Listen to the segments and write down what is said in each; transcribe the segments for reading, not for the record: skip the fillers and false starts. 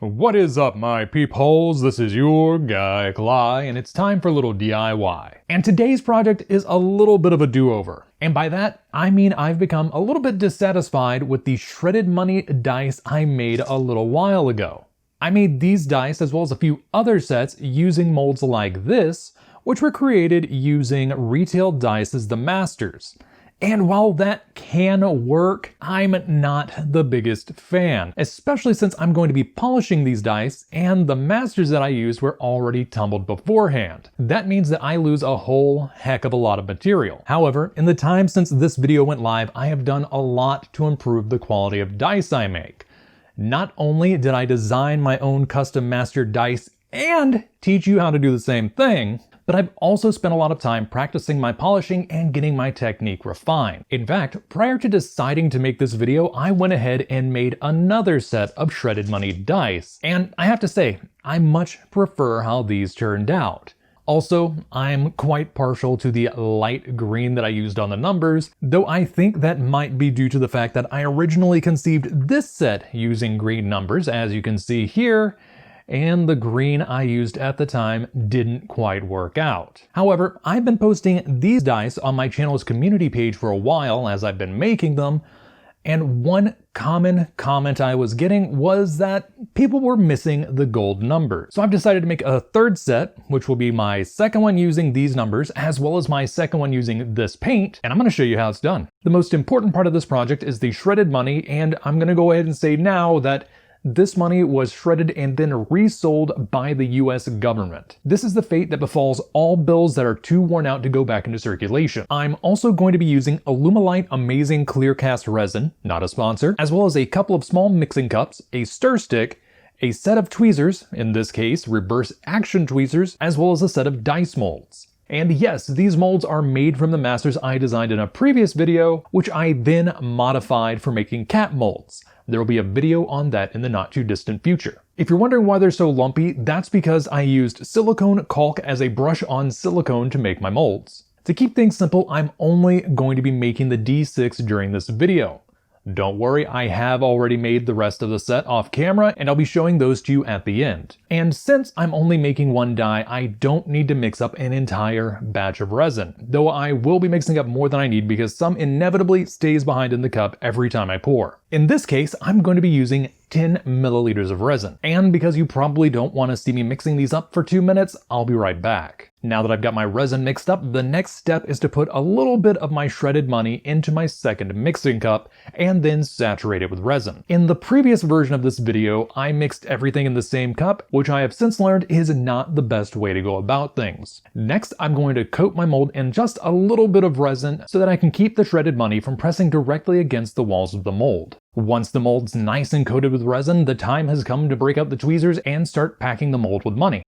What is up, my peepholes? This is your guy Cly, and it's time for a little DIY. And today's project is a little bit of a do-over. And by that, I mean I've become a little bit dissatisfied with the shredded money dice I made a little while ago. I made these dice as well as a few other sets using molds like this, which were created using retail dice as the masters. And while that can work, I'm not the biggest fan, especially since I'm going to be polishing these dice and the masters that I used were already tumbled beforehand. That means that I lose a whole heck of a lot of material. However, in the time since this video went live, I have done a lot to improve the quality of dice I make. Not only did I design my own custom master dice and teach you how to do the same thing, but I've also spent a lot of time practicing my polishing and getting my technique refined. In fact, prior to deciding to make this video, I went ahead and made another set of shredded money dice. And I have to say, I much prefer how these turned out. Also, I'm quite partial to the light green that I used on the numbers, though I think that might be due to the fact that I originally conceived this set using green numbers, as you can see here, and the green I used at the time didn't quite work out. However, I've been posting these dice on my channel's community page for a while as I've been making them, and one common comment I was getting was that people were missing the gold numbers. So I've decided to make a third set, which will be my second one using these numbers, as well as my second one using this paint, and I'm gonna show you how it's done. The most important part of this project is the shredded money, and I'm gonna go ahead and say now that this money was shredded and then resold by the US government. This is the fate that befalls all bills that are too worn out to go back into circulation. I'm also going to be using Alumilite Amazing Clear Cast Resin, not a sponsor, as well as a couple of small mixing cups, a stir stick, a set of tweezers, in this case reverse action tweezers, as well as a set of dice molds. And yes, these molds are made from the masters I designed in a previous video, which I then modified for making cat molds. There will be a video on that in the not too distant future. If you're wondering why they're so lumpy, that's because I used silicone caulk as a brush on silicone to make my molds. To keep things simple, I'm only going to be making the D6 during this video. Don't worry, I have already made the rest of the set off camera, and I'll be showing those to you at the end. And since I'm only making one die, I don't need to mix up an entire batch of resin, though I will be mixing up more than I need because some inevitably stays behind in the cup every time I pour. In this case, I'm going to be using 10 milliliters of resin, and because you probably don't want to see me mixing these up for 2 minutes, I'll be right back. Now that I've got my resin mixed up, the next step is to put a little bit of my shredded money into my second mixing cup and then saturate it with resin. In the previous version of this video, I mixed everything in the same cup, which I have since learned is not the best way to go about things. Next, I'm going to coat my mold in just a little bit of resin so that I can keep the shredded money from pressing directly against the walls of the mold. Once the mold's nice and coated with resin, the time has come to break out the tweezers and start packing the mold with money.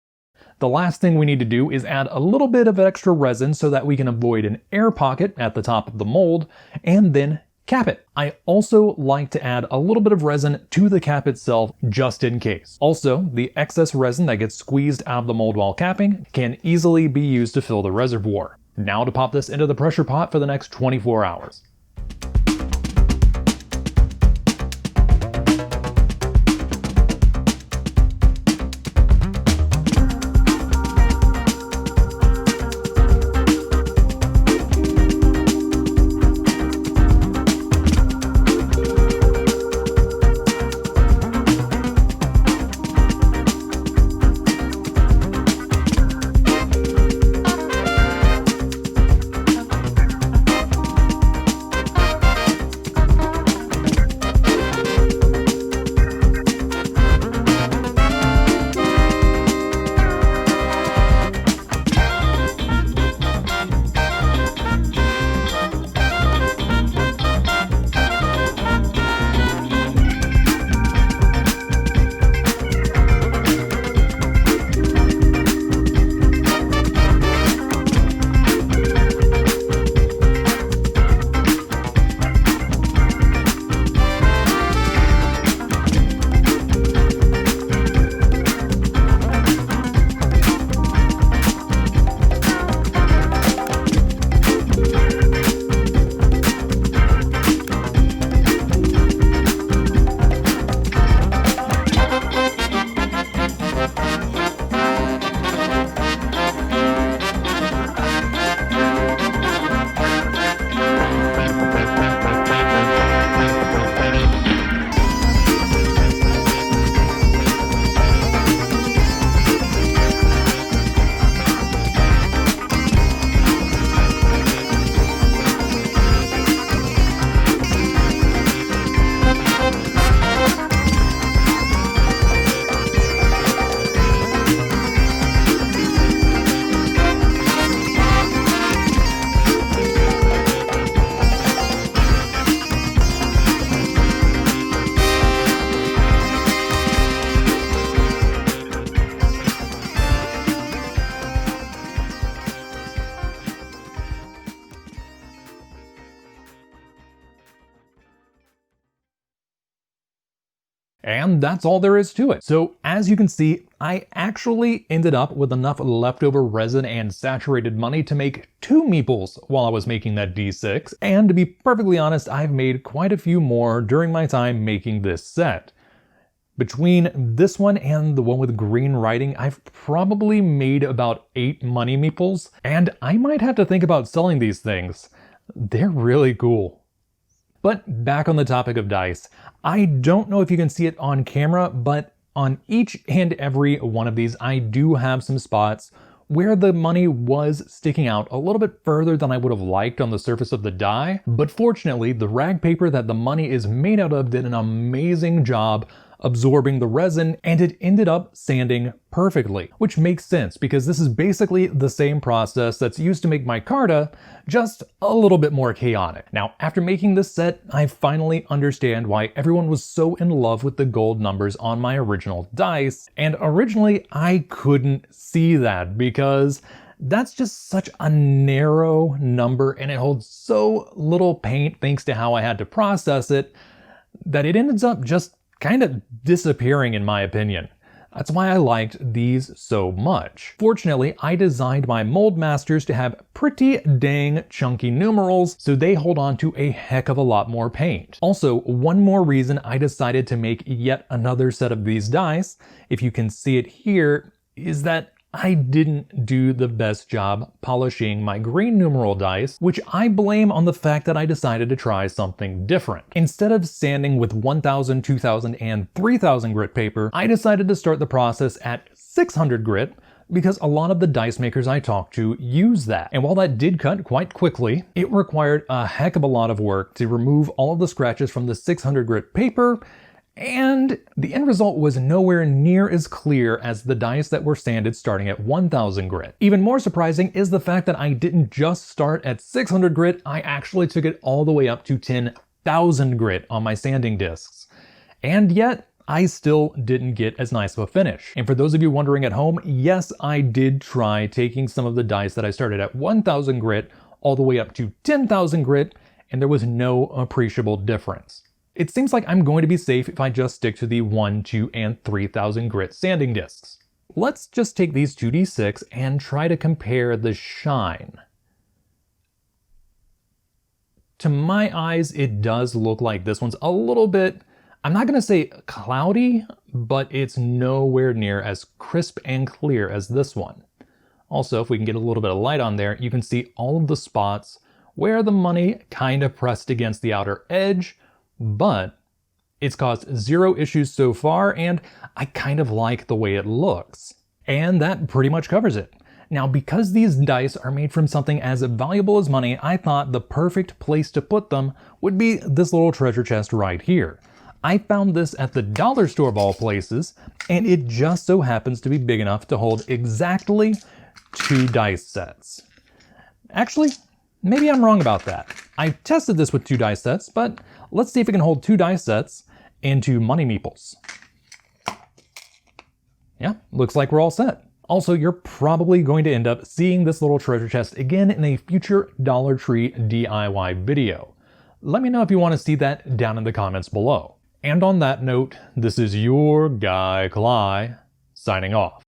The last thing we need to do is add a little bit of extra resin so that we can avoid an air pocket at the top of the mold, and then cap it. I also like to add a little bit of resin to the cap itself just in case. Also, the excess resin that gets squeezed out of the mold while capping can easily be used to fill the reservoir. Now to pop this into the pressure pot for the next 24 hours. And that's all there is to it. So as you can see, I actually ended up with enough leftover resin and saturated money to make 2 meeples while I was making that D6. And to be perfectly honest, I've made quite a few more during my time making this set. Between this one and the one with green writing, I've probably made about 8 money meeples, and I might have to think about selling these things. They're really cool. But back on the topic of dice, I don't know if you can see it on camera, but on each and every one of these, I do have some spots where the money was sticking out a little bit further than I would have liked on the surface of the die. But fortunately, the rag paper that the money is made out of did an amazing job absorbing the resin, and it ended up sanding perfectly, which makes sense because this is basically the same process that's used to make micarta, just a little bit more chaotic. Now, after making this set, I finally understand why everyone was so in love with the gold numbers on my original dice, and originally I couldn't see that because that's just such a narrow number and it holds so little paint thanks to how I had to process it that it ends up just kind of disappearing in my opinion. That's why I liked these so much. Fortunately, I designed my mold masters to have pretty dang chunky numerals, so they hold on to a heck of a lot more paint. Also, one more reason I decided to make yet another set of these dice, if you can see it here, is that I didn't do the best job polishing my green numeral dice, which I blame on the fact that I decided to try something different. Instead of sanding with 1000, 2000, and 3000 grit paper, I decided to start the process at 600 grit because a lot of the dice makers I talked to use that. And while that did cut quite quickly, it required a heck of a lot of work to remove all of the scratches from the 600 grit paper, and the end result was nowhere near as clear as the dice that were sanded starting at 1000 grit. Even more surprising is the fact that I didn't just start at 600 grit, I actually took it all the way up to 10,000 grit on my sanding discs. And yet, I still didn't get as nice of a finish. And for those of you wondering at home, yes, I did try taking some of the dice that I started at 1000 grit all the way up to 10,000 grit, and there was no appreciable difference. It seems like I'm going to be safe if I just stick to the 1, 2, and 3000 grit sanding discs. Let's just take these 2d6 and try to compare the shine. To my eyes, it does look like this one's a little bit, I'm not going to say cloudy, but it's nowhere near as crisp and clear as this one. Also, if we can get a little bit of light on there, you can see all of the spots where the money kind of pressed against the outer edge, but it's caused 0 issues so far, and I kind of like the way it looks. And that pretty much covers it. Now, because these dice are made from something as valuable as money, I thought the perfect place to put them would be this little treasure chest right here. I found this at the dollar store of all places, and it just so happens to be big enough to hold exactly 2 dice sets. Actually, maybe I'm wrong about that. I tested this with 2 dice sets, but let's see if it can hold 2 dice sets into money meeples. Yeah, looks like we're all set. Also, you're probably going to end up seeing this little treasure chest again in a future Dollar Tree DIY video. Let me know if you want to see that down in the comments below. And on that note, this is your guy, Cly, signing off.